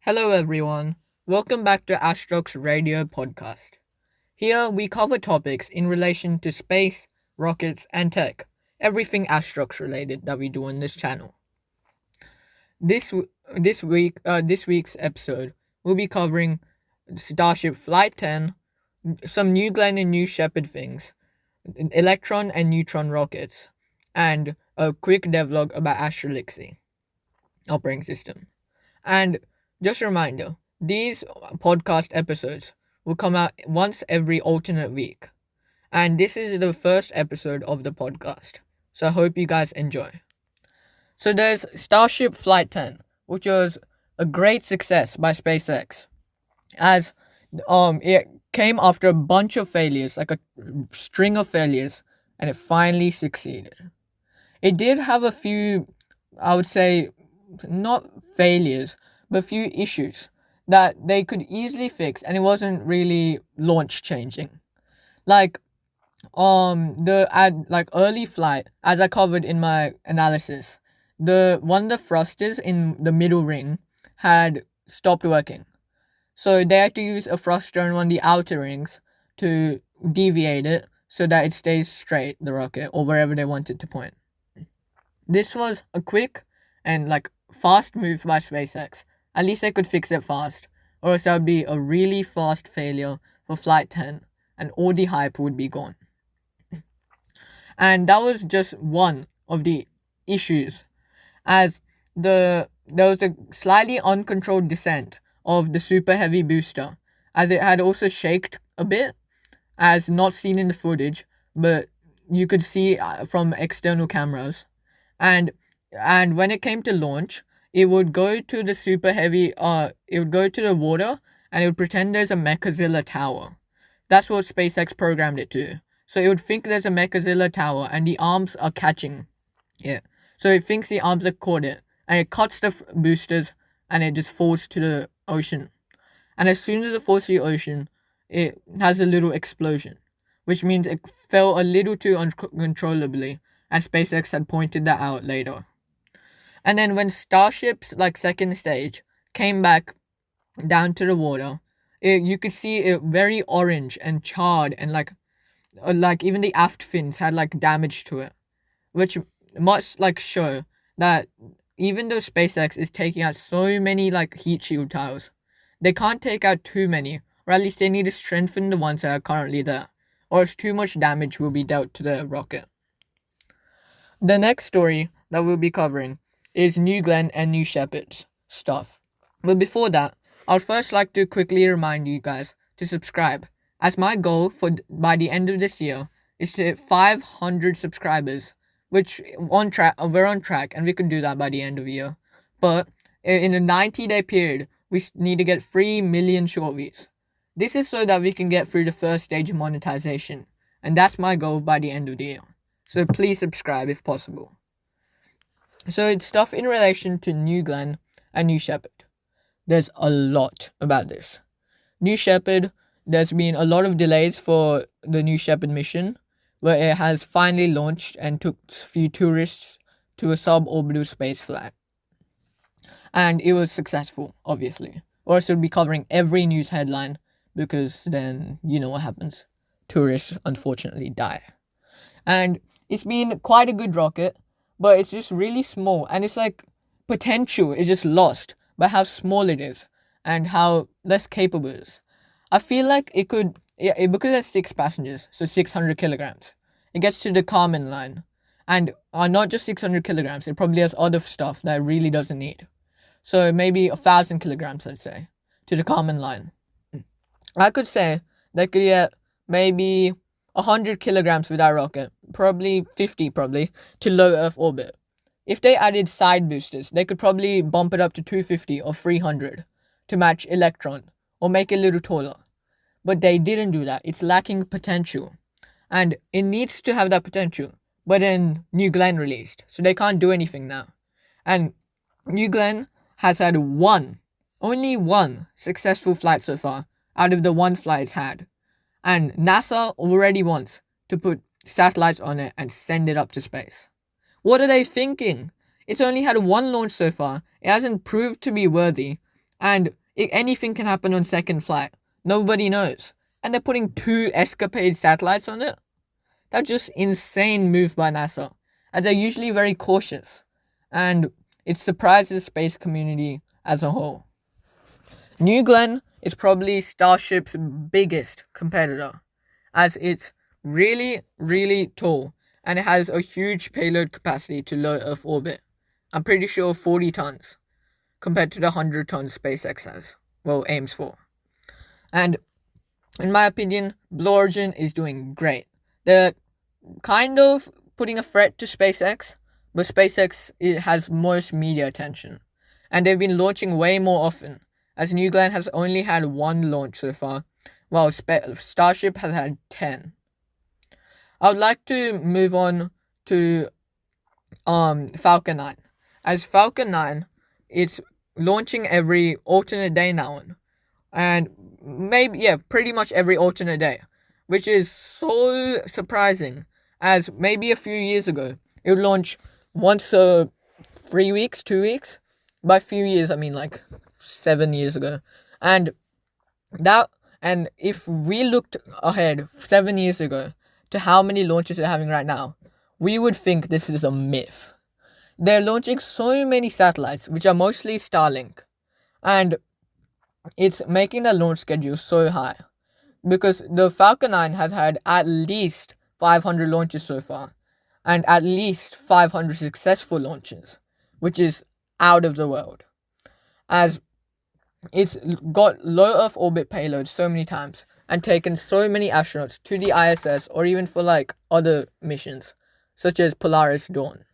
Hello everyone, welcome back to Astrox radio podcast. Here we cover topics in relation to space, rockets and tech, everything Astrox related that we do on this channel. This week's episode we'll be covering Starship Flight 10, some New Glenn and New Shepard things, electron and neutron rockets, and a quick devlog about Astrolixy operating system. And just a reminder, these podcast episodes will come out once every alternate week. And this is the first episode of the podcast. So I hope you guys enjoy. So there's Starship Flight 10, which was a great success by SpaceX, as it came after a bunch of failures, like a string of failures, and it finally succeeded. It did have a few, I would say, not failures, but a few issues that they could easily fix, and it wasn't really launch changing. Like early flight, as I covered in my analysis, the thrusters in the middle ring had stopped working. So they had to use a thruster in one of the outer rings to deviate it so that it stays straight, the rocket, or wherever they want it to point. This was a quick and fast move by SpaceX. At least they could fix it fast, or else that would be a really fast failure for Flight 10, and all the hype would be gone. And that was just one of the issues, as there was a slightly uncontrolled descent of the super heavy booster, as it had also shaked a bit, as not seen in the footage, but you could see from external cameras. And when it came to launch, it would go to the super heavy, it would go to the water, and it would pretend there's a Mechazilla tower. That's what SpaceX programmed it to. So it would think there's a Mechazilla tower, and the arms are catching it. So it thinks the arms have caught it, and it cuts the boosters, and it just falls to the ocean. And as soon as it falls to the ocean, it has a little explosion, which means it fell a little too uncontrollably, and SpaceX had pointed that out later. And then when Starship's second stage came back down to the water, you could see it very orange and charred, and even the aft fins had damage to it, which must show that even though SpaceX is taking out so many heat shield tiles, they can't take out too many, or at least they need to strengthen the ones that are currently there, or else too much damage will be dealt to the rocket. The next story that we'll be covering is New Glenn and New Shepard's stuff. But before that, I'd first like to quickly remind you guys to subscribe, as my goal by the end of this year is to hit 500 subscribers, which we're on track, and we could do that by the end of the year. But in a 90-day period, we need to get 3 million short views. This is so that we can get through the first stage of monetization, and that's my goal by the end of the year. So please subscribe if possible. So it's stuff in relation to New Glenn and New Shepard. There's a lot about this. New Shepard, there's been a lot of delays for the New Shepard mission, where it has finally launched and took a few tourists to a suborbital space flight. And it was successful, obviously. Or else it would be covering every news headline, because then you know what happens. Tourists unfortunately die. And it's been quite a good rocket, but it's just really small, and it's potential is just lost by how small it is and how less capable it is. I feel like it could, because it has 6 passengers, so 600 kilograms, it gets to the Kármán line, and not just 600 kilograms, it probably has other stuff that it really doesn't need. So maybe 1,000 kilograms, I'd say, to the Kármán line. I could say they could get maybe 100 kilograms with that rocket, probably 50 to low Earth orbit. If they added side boosters, they could probably bump it up to 250 or 300 to match Electron, or make it a little taller. But they didn't do that. It's lacking potential, and it needs to have that potential. But then New Glenn released, so they can't do anything now. And New Glenn has had only one successful flight so far out of the one flight it's had. And NASA already wants to put satellites on it and send it up to space. What are they thinking? It's only had one launch so far. It hasn't proved to be worthy And anything can happen on second flight. Nobody knows. And they're putting 2 escapade satellites on it. That's just insane move by NASA. And they're usually very cautious. And it surprises the space community as a whole. New Glenn is probably Starship's biggest competitor, as it's really, really tall and it has a huge payload capacity to low Earth orbit. I'm pretty sure 40 tons compared to the 100 tons SpaceX has, aims for. And in my opinion, Blue Origin is doing great. They're kind of putting a threat to SpaceX, but SpaceX has most media attention. And they've been launching way more often, as New Glenn has only had 1 launch so far, while Starship has had 10. I would like to move on to Falcon 9. As Falcon 9, it's launching every alternate day now, and pretty much every alternate day, which is so surprising, as maybe a few years ago it would launch once 3 weeks, 2 weeks. By few years I mean like 7 years ago. And if we looked ahead 7 years ago to how many launches they're having right now, we would think this is a myth. They're launching so many satellites, which are mostly Starlink, and it's making the launch schedule so high, because the Falcon 9 has had at least 500 launches so far, and at least 500 successful launches, which is out of the world, as it's got low Earth orbit payloads so many times, and taken so many astronauts to the ISS, or even for like other missions, such as Polaris Dawn.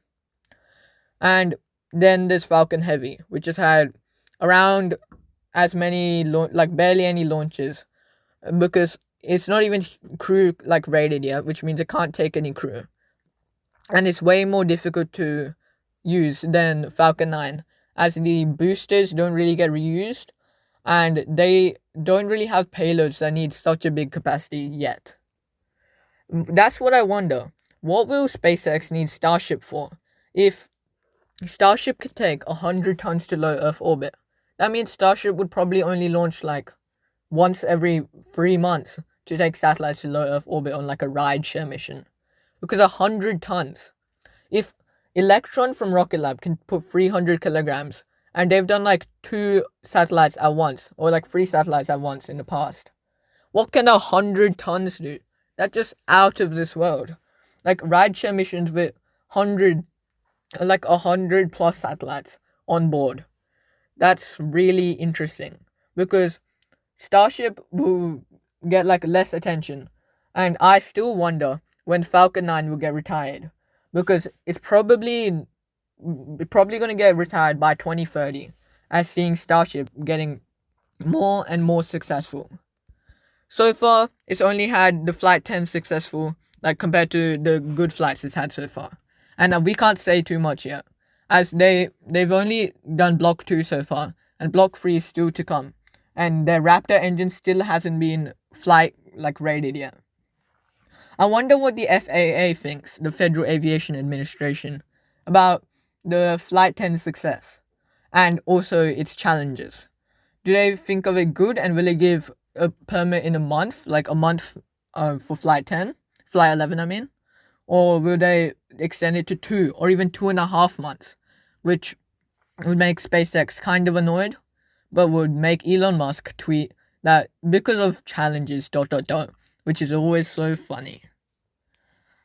And then there's Falcon Heavy, which has had around as many, barely any launches, because it's not even crew rated yet, which means it can't take any crew. And it's way more difficult to use than Falcon 9, as the boosters don't really get reused, and they don't really have payloads that need such a big capacity yet. That's what I wonder. What will SpaceX need Starship for? If Starship could take 100 tons to low Earth orbit, that means Starship would probably only launch once every 3 months to take satellites to low Earth orbit on a rideshare mission. Because 100 tons. If Electron from Rocket Lab can put 300 kilograms, and they've done 2 satellites at once, or 3 satellites at once in the past, what can 100 tons do? That's just out of this world. Rideshare missions with 100 plus satellites on board. That's really interesting, because Starship will get less attention, and I still wonder when Falcon 9 will get retired, because it's probably going to get retired by 2030, as seeing Starship getting more and more successful. So far, it's only had the Flight 10 successful, compared to the good flights it's had so far. And we can't say too much yet, as they've only done Block 2 so far, and Block 3 is still to come. And their Raptor engine still hasn't been flight rated yet. I wonder what the FAA thinks, the Federal Aviation Administration, about the Flight 10 success, and also its challenges. Do they think of it good, and will it give a permit in a month, for Flight 10? Flight 11, I mean? Or will they extend it to 2 or even 2.5 months, which would make SpaceX kind of annoyed, but would make Elon Musk tweet that because of challenges ... which is always so funny.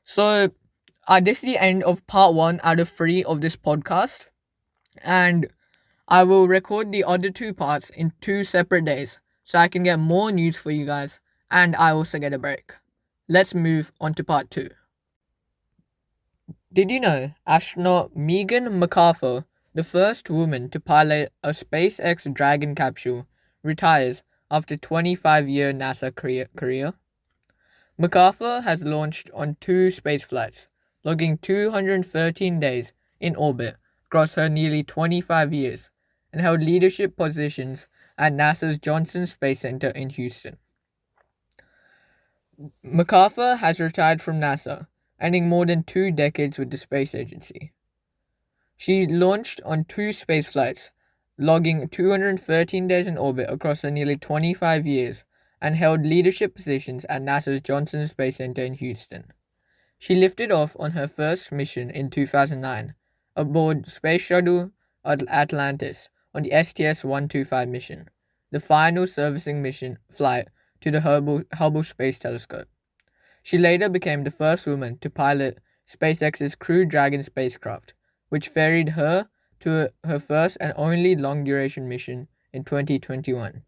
So, this is the end of part 1 out of 3 of this podcast, and I will record the other 2 parts in 2 separate days, so I can get more news for you guys, and I also get a break. Let's move on to part 2. Did you know astronaut Megan McArthur, the first woman to pilot a SpaceX Dragon capsule, retires after 25-year NASA career? MacArthur has launched on 2 spaceflights, logging 213 days in orbit across her nearly 25 years, and held leadership positions at NASA's Johnson Space Center in Houston. MacArthur has retired from NASA, ending more than 2 decades with the space agency. She launched on 2 spaceflights, logging 213 days in orbit across nearly 25 years, and held leadership positions at NASA's Johnson Space Center in Houston. She lifted off on her first mission in 2009 aboard Space Shuttle Atlantis on the STS-125 mission, the final servicing mission flight to the Hubble Space Telescope. She later became the first woman to pilot SpaceX's Crew Dragon spacecraft, which ferried her to her first and only long-duration mission in 2021.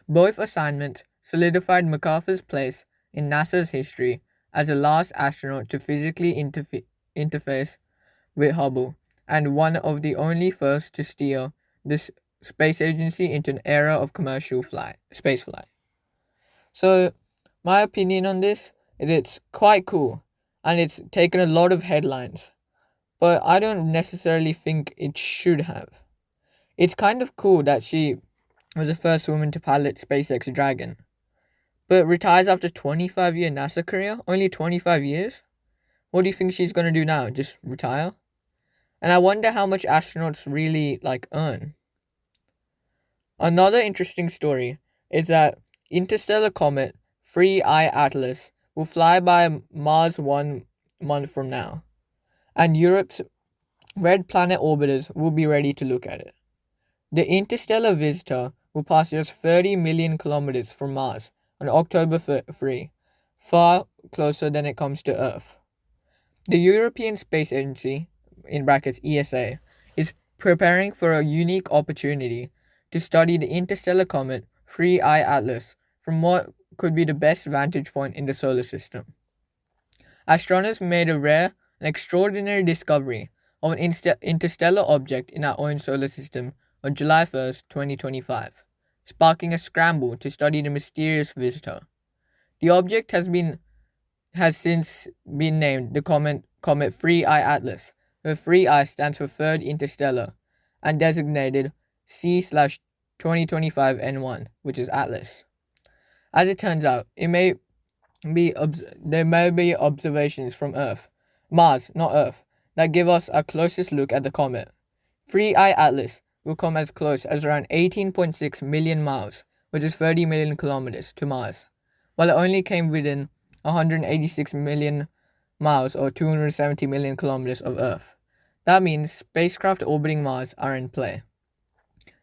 Both assignments solidified MacArthur's place in NASA's history as the last astronaut to physically interface with Hubble, and one of the only first to steer the space agency into an era of commercial spaceflight. So, my opinion on this is it's quite cool, and it's taken a lot of headlines, but I don't necessarily think it should have. It's kind of cool that she was the first woman to pilot SpaceX Dragon, but retires after 25-year NASA career? Only 25 years? What do you think she's gonna do now? Just retire? And I wonder how much astronauts really earn. Another interesting story is that interstellar comet 3I Atlas will fly by Mars 1 month from now, and Europe's red planet orbiters will be ready to look at it. The interstellar visitor will pass just 30 million kilometers from Mars on October 3, far closer than it comes to Earth. The European Space Agency, in brackets ESA, is preparing for a unique opportunity to study the interstellar comet 3I Atlas from what could be the best vantage point in the solar system. Astronomers made a rare and extraordinary discovery of an interstellar object in our own solar system on July 1st, 2025, sparking a scramble to study the mysterious visitor. The object has since been named the comet 3I Atlas, where 3I stands for Third Interstellar, and designated C/2025N1, which is Atlas. As it turns out, there may be observations from Mars, not Earth, that give us our closest look at the comet. 3I Atlas will come as close as around 18.6 million miles, which is 30 million kilometers, to Mars, while it only came within 186 million miles or 270 million kilometers of Earth. That means spacecraft orbiting Mars are in play.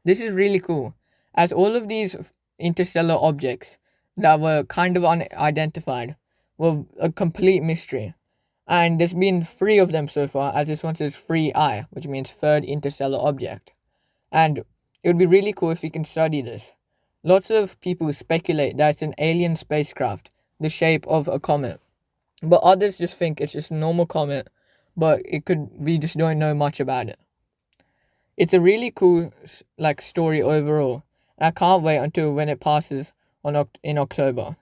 This is really cool, as all of these interstellar objects that were kind of unidentified were a complete mystery. And there's been 3 of them so far, as this one says 3I, which means third interstellar object. And it would be really cool if we can study this. Lots of people speculate that it's an alien spacecraft, the shape of a comet. But others just think it's just a normal comet, but we just don't know much about it. It's a really cool story overall. I can't wait until when it passes in October.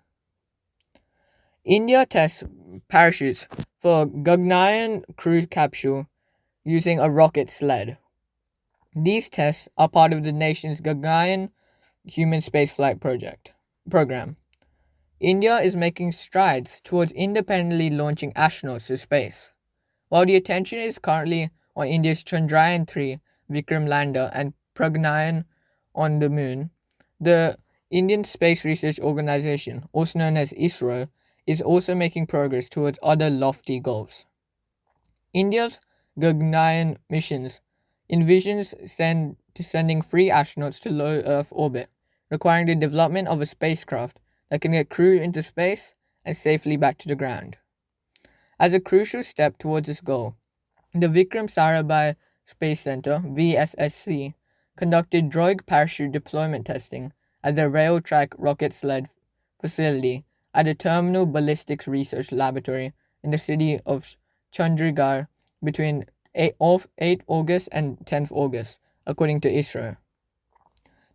India tests parachutes for Gaganyaan crew capsule using a rocket sled. These tests are part of the nation's Gaganyaan human spaceflight program. India is making strides towards independently launching astronauts to space. While the attention is currently on India's Chandrayaan-3 Vikram lander and Pragyan on the moon, the Indian Space Research Organization, also known as ISRO, is also making progress towards other lofty goals. India's Gaganyaan missions envisions sending 3 astronauts to low Earth orbit, requiring the development of a spacecraft that can get crew into space and safely back to the ground. As a crucial step towards this goal, the Vikram Sarabhai Space Center, VSSC, conducted droid parachute deployment testing at the Rail Track Rocket Sled facility at the Terminal Ballistics Research Laboratory in the city of Chandigarh between 8 August and 10th August, according to ISRO.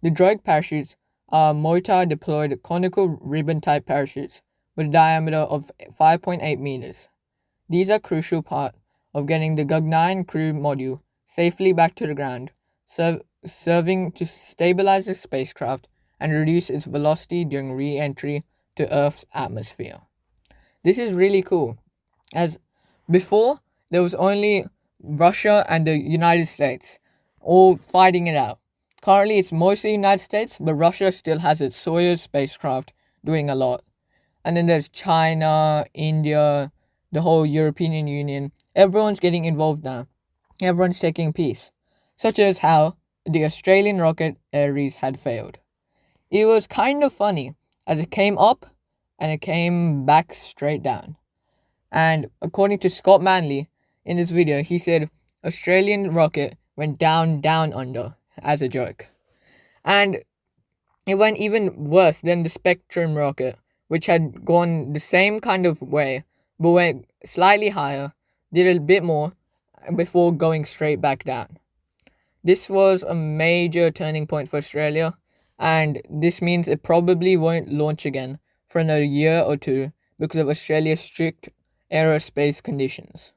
The droid parachutes are mortar-deployed conical ribbon-type parachutes with a diameter of 5.8 meters. These are crucial part of getting the Gaganyaan crew module safely back to the ground, serving to stabilize the spacecraft and reduce its velocity during re-entry to Earth's atmosphere. This is really cool, as before there was only Russia and the United States all fighting it out Currently, it's mostly United States, but Russia still has its Soyuz spacecraft doing a lot. And then there's China, India, the whole European Union. Everyone's getting involved now. Everyone's taking a piece, such as how the Australian rocket Ares had failed. It was kind of funny as it came up and it came back straight down. And according to Scott Manley in this video, he said Australian rocket went down, down under as a joke. And it went even worse than the Spectrum rocket, which had gone the same kind of way, but went slightly higher, did a bit more, before going straight back down. This was a major turning point for Australia, and this means it probably won't launch again for another year or two because of Australia's strict aerospace conditions.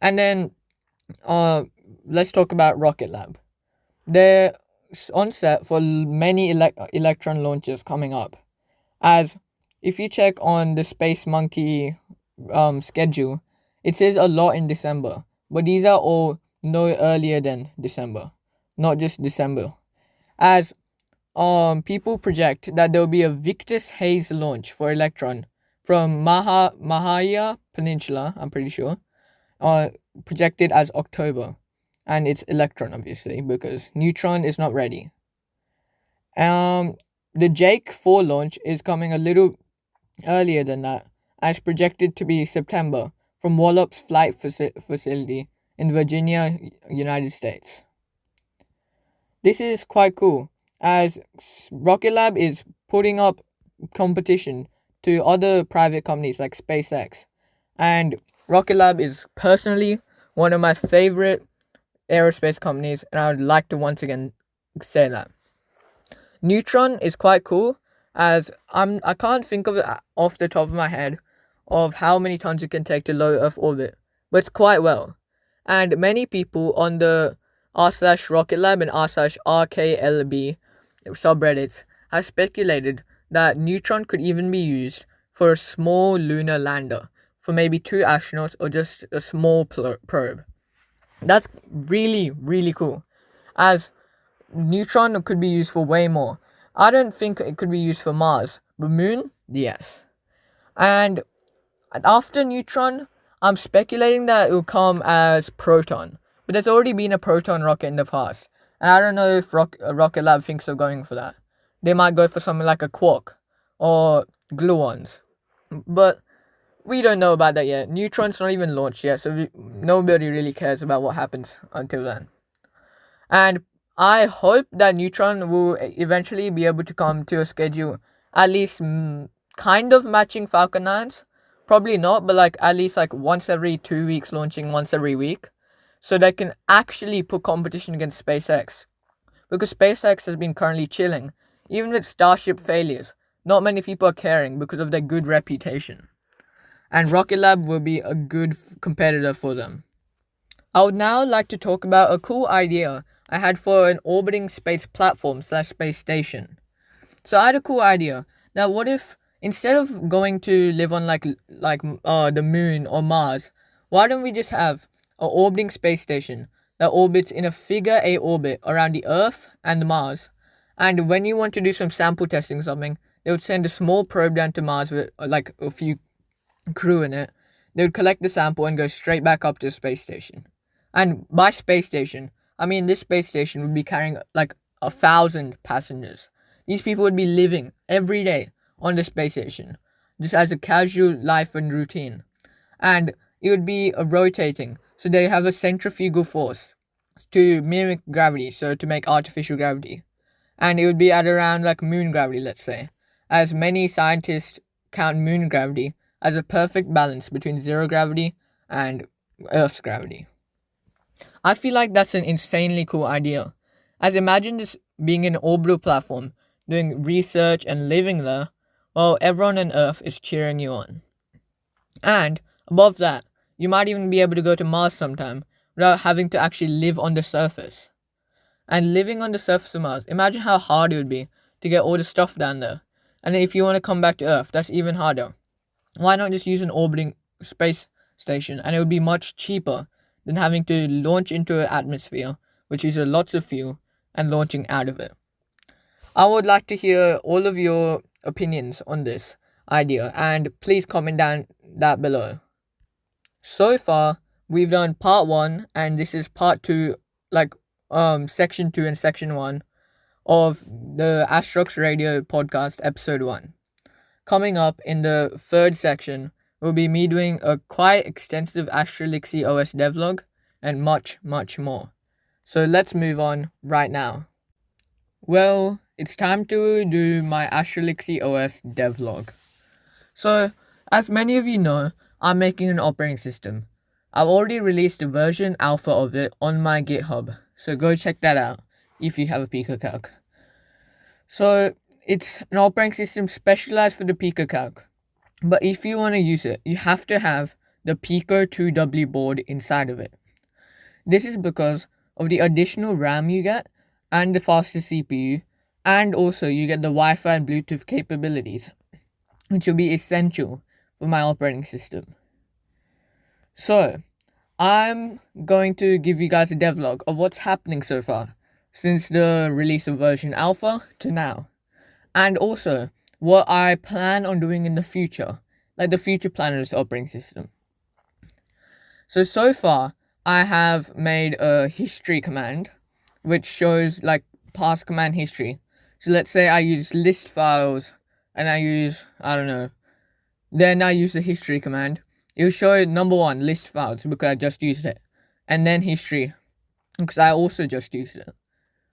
And then, let's talk about Rocket Lab. They're on set for many Electron launches coming up, as if you check on the Space Monkey schedule, it says a lot in December, but these are all no earlier than December, not just December, as people project that there will be a Victus Haze launch for Electron from Mahaya Peninsula, I'm pretty sure, projected as October, and it's Electron obviously because Neutron is not ready. The Jake 4 launch is coming a little earlier than that, as projected to be September from Wallops Flight Facility in Virginia, United States. This is quite cool, as Rocket Lab is putting up competition to other private companies like SpaceX, and Rocket Lab is personally one of my favorite aerospace companies, and I would like to once again say that. Neutron is quite cool, as I can't think of it off the top of my head of how many tons it can take to low Earth orbit, but it's quite well. And many people on the r/Rocket Lab and r/RKLB subreddits have speculated that Neutron could even be used for a small lunar lander, for maybe 2 astronauts or just a small probe. That's really, really cool, as Neutron could be used for way more. I don't think it could be used for Mars, but Moon, yes. And after Neutron, I'm speculating that it will come as Proton, but there's already been a Proton rocket in the past, and I don't know if Rocket Lab thinks of going for that. They might go for something like a Quark or Gluons, but we don't know about that yet. Neutron's not even launched yet, so nobody really cares about what happens until then. And I hope that Neutron will eventually be able to come to a schedule at least kind of matching Falcon 9's. Probably not, but like at least like once every 2 weeks, launching once every week, so they can actually put competition against SpaceX. Because SpaceX has been currently chilling. Even with Starship failures, not many people are caring because of their good reputation. And Rocket Lab will be a good competitor for them. I would now like to talk about a cool idea I had for an orbiting space platform / space station. So I had a cool idea. Now what if instead of going to live on like the moon or Mars, why don't we just have an orbiting space station that orbits in a figure 8 orbit around the Earth and the Mars, and when you want to do some sample testing or something, they would send a small probe down to Mars with like a few crew in it. They would collect the sample and go straight back up to the space station. And by space station, I mean this space station would be carrying like 1,000 passengers. These people would be living every day on the space station, just as a casual life and routine. And it would be rotating, so they have a centrifugal force to mimic gravity, so to make artificial gravity. And it would be at around like moon gravity, let's say, as many scientists count moon gravity as a perfect balance between zero gravity and Earth's gravity. I feel like that's an insanely cool idea, as imagine this being an orbital platform, doing research and living there, while everyone on Earth is cheering you on. And above that, you might even be able to go to Mars sometime without having to actually live on the surface. And living on the surface of Mars, imagine how hard it would be to get all the stuff down there. And if you want to come back to Earth, that's even harder. Why not just use an orbiting space station, and it would be much cheaper than having to launch into an atmosphere, which uses lots of fuel, and launching out of it. I would like to hear all of your opinions on this idea, and please comment down that below. So far, we've done part 1, and this is part 2, like section 2 and section 1 of the Astrox Radio podcast episode 1. Coming up in the third section will be me doing a quite extensive Astrox OS devlog and much, much more. So let's move on right now. Well, it's time to do my Astrox OS devlog. So, as many of you know, I'm making an operating system. I've already released a version alpha of it on my GitHub, so go check that out if you have a PicoCalc. So, it's an operating system specialized for the PicoCalc, but if you want to use it, you have to have the Pico 2W board inside of it. This is because of the additional RAM you get, and the faster CPU, and also you get the Wi-Fi and Bluetooth capabilities, which will be essential for my operating system. So, I'm going to give you guys a devlog of what's happening so far, since the release of version alpha to now, and also what I plan on doing in the future, like the future plan of this operating system. So far, I have made a history command, which shows like past command history. So let's say I use list files, and I use, then I use the history command. It will show number 1, list files, because I just used it, and then history, because I also just used it.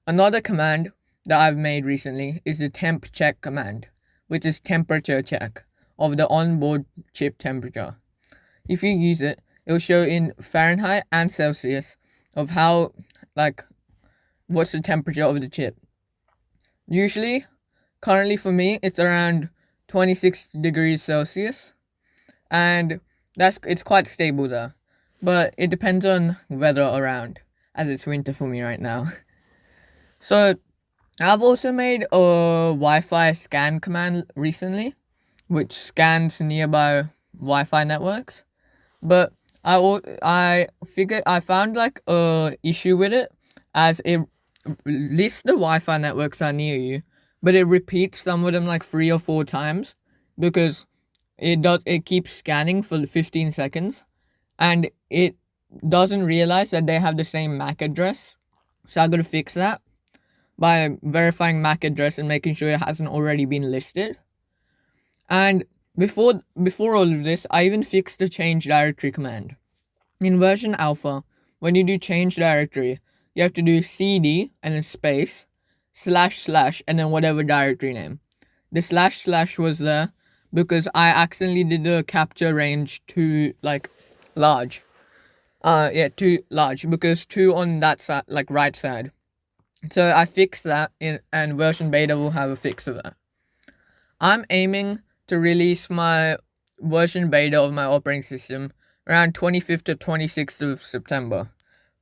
Another command that I've made recently is the temp check command, which is temperature check of the onboard chip temperature. If you use it, it will show in Fahrenheit and Celsius of how, what's the temperature of the chip. Usually, currently for me, it's around 26 degrees Celsius, and it's quite stable there, but it depends on weather around, as it's winter for me right now. So, I've also made a Wi-Fi scan command recently, which scans nearby Wi-Fi networks, but I found like a issue with it, as it lists the Wi-Fi networks that are near you, but it repeats some of them like 3 or 4 times, because it keeps scanning for 15 seconds, and it doesn't realize that they have the same MAC address. So I gotta fix that by verifying MAC address and making sure it hasn't already been listed. And before all of this, I even fixed the change directory command. In version alpha, when you do change directory, you have to do cd and then space / and then whatever directory name. The / was there because I accidentally did the capture range too large. Too large, because 2 on that side, right side. So I fixed that and version beta will have a fix of that. I'm aiming to release my version beta of my operating system around 25th to 26th of September.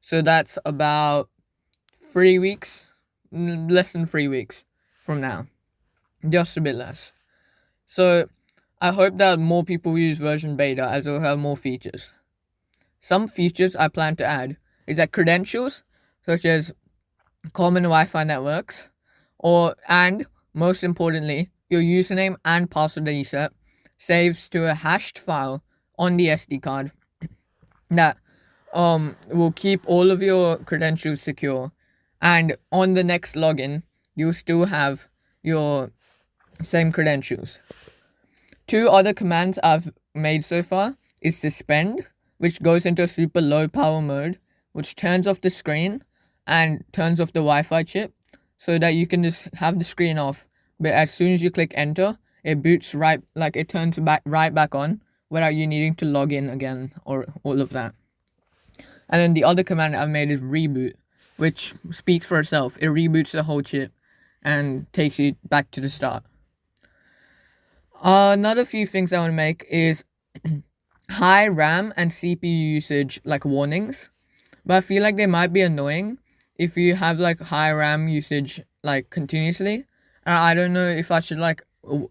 So that's about 3 weeks, less than 3 weeks from now. Just a bit less. So I hope that more people use version beta, as it will have more features. Some features I plan to add is that credentials, such as common Wi-Fi networks, and most importantly, your username and password that you set saves to a hashed file on the SD card that will keep all of your credentials secure, and on the next login you'll still have your same credentials. 2 other commands I've made so far is suspend, which goes into a super low power mode, which turns off the screen and turns off the Wi-Fi chip, so that you can just have the screen off, but as soon as you click enter, it boots it turns right back on without you needing to log in again or all of that. And then the other command I've made is reboot, which speaks for itself. It reboots the whole chip and takes you back to the start. Another few things I want to make is high RAM and CPU usage warnings, but I feel like they might be annoying if you have high RAM usage continuously. I don't know if I should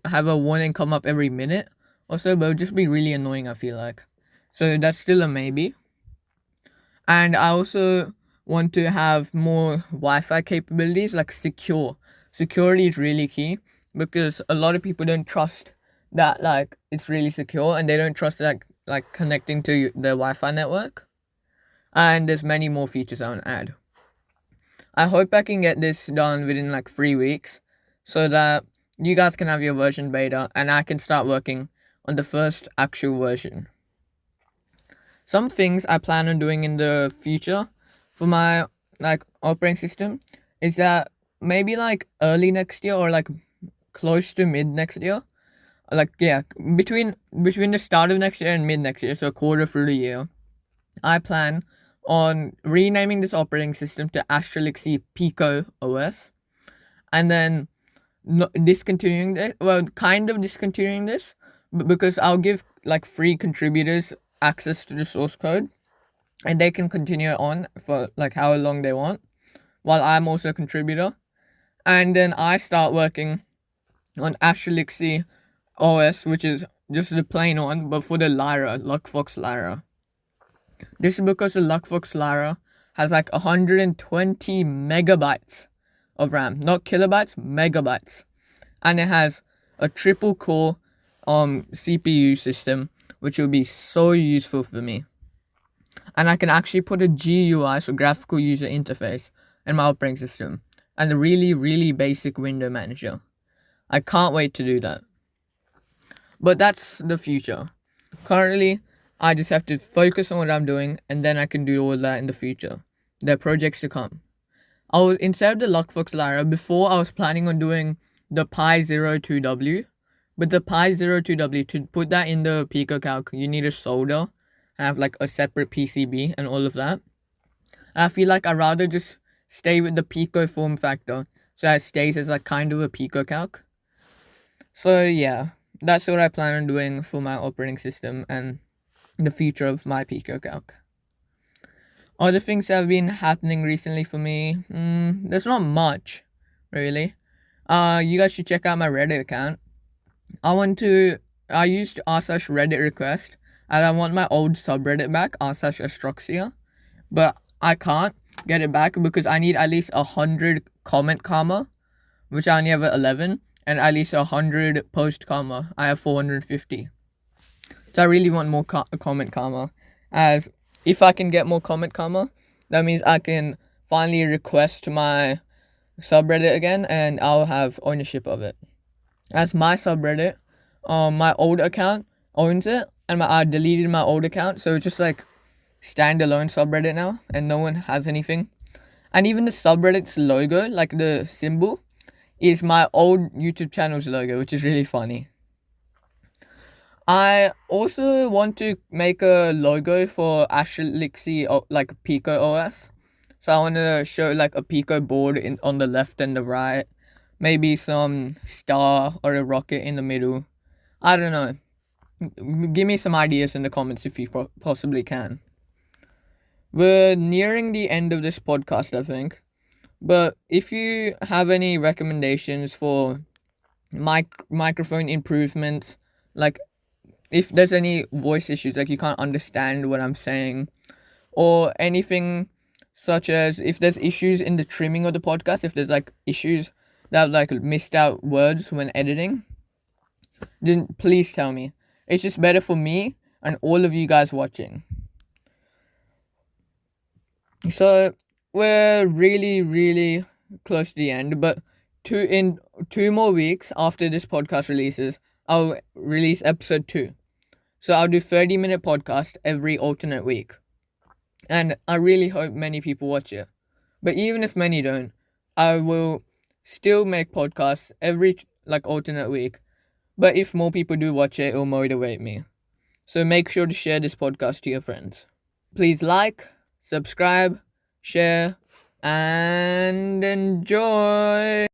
have a warning come up every minute or so, but it would just be really annoying, I feel like. So that's still a maybe. And I also want to have more Wi-Fi capabilities, like security is really key, because a lot of people don't trust that like it's really secure, and they don't trust like connecting to the Wi-Fi network. And there's many more features I want to add. I hope I can get this done within like 3 weeks, so that you guys can have your version beta and I can start working on the first actual version. Some things I plan on doing in the future for my like operating system is that maybe like early next year, or like close to mid next year, like yeah, between the start of next year and mid next year, so a quarter through the year, I plan on renaming this operating system to Astrox Pico OS, and then discontinuing this. Well, kind of discontinuing this, because I'll give like free contributors access to the source code, and they can continue it on for like how long they want, while I'm also a contributor. And then I start working on Astrox OS, which is just the plain one, but for the Lyra, Luckfox Lyra. This is because the Luckfox Lyra has like 120 megabytes of RAM, not kilobytes, megabytes. And it has a triple core CPU system, which will be so useful for me. And I can actually put a GUI, so graphical user interface, in my operating system, and a really, really basic window manager. I can't wait to do that. But that's the future. Currently, I just have to focus on what I'm doing, and then I can do all that in the future. There are projects to come. Instead of the Luckfox Lyra, before I was planning on doing the Pi 02W, but the Pi 02W, to put that in the Pico Calc, you need a solder and have like a separate PCB and all of that. And I feel like I'd rather just stay with the Pico form factor, so that it stays as like kind of a Pico Calc. So yeah, that's what I plan on doing for my operating system and the future of my Pico Calc. Other things that have been happening recently for me, there's not much, really. You guys should check out my Reddit account. I used r/Reddit request, and I want my old subreddit back, r/Astroxia, but I can't get it back because I need at least 100 comment karma, which I only have at 11, and at least 100 post karma. I have 450. So I really want more comment karma, as if I can get more comment karma, that means I can finally request my subreddit again, and I'll have ownership of it. As my subreddit, my old account owns it, and I deleted my old account, so it's just like standalone subreddit now, and no one has anything. And even the subreddit's logo, like the symbol, is my old YouTube channel's logo, which is really funny. I also want to make a logo for Astrox, like Pico OS. So I want to show like a Pico board on the left and the right, maybe some star or a rocket in the middle. I don't know. Give me some ideas in the comments if you possibly can. We're nearing the end of this podcast, I think. But if you have any recommendations for microphone improvements, like if there's any voice issues, like you can't understand what I'm saying, or anything such as if there's issues in the trimming of the podcast, if there's like issues that have like missed out words when editing, then please tell me. It's just better for me and all of you guys watching. So we're really, really close to the end, but in 2 more weeks after this podcast releases, I'll release episode 2. So I'll do 30-minute podcast every alternate week. And I really hope many people watch it. But even if many don't, I will still make podcasts every like alternate week. But if more people do watch it, it'll motivate me. So make sure to share this podcast to your friends. Please like, subscribe, share, and enjoy.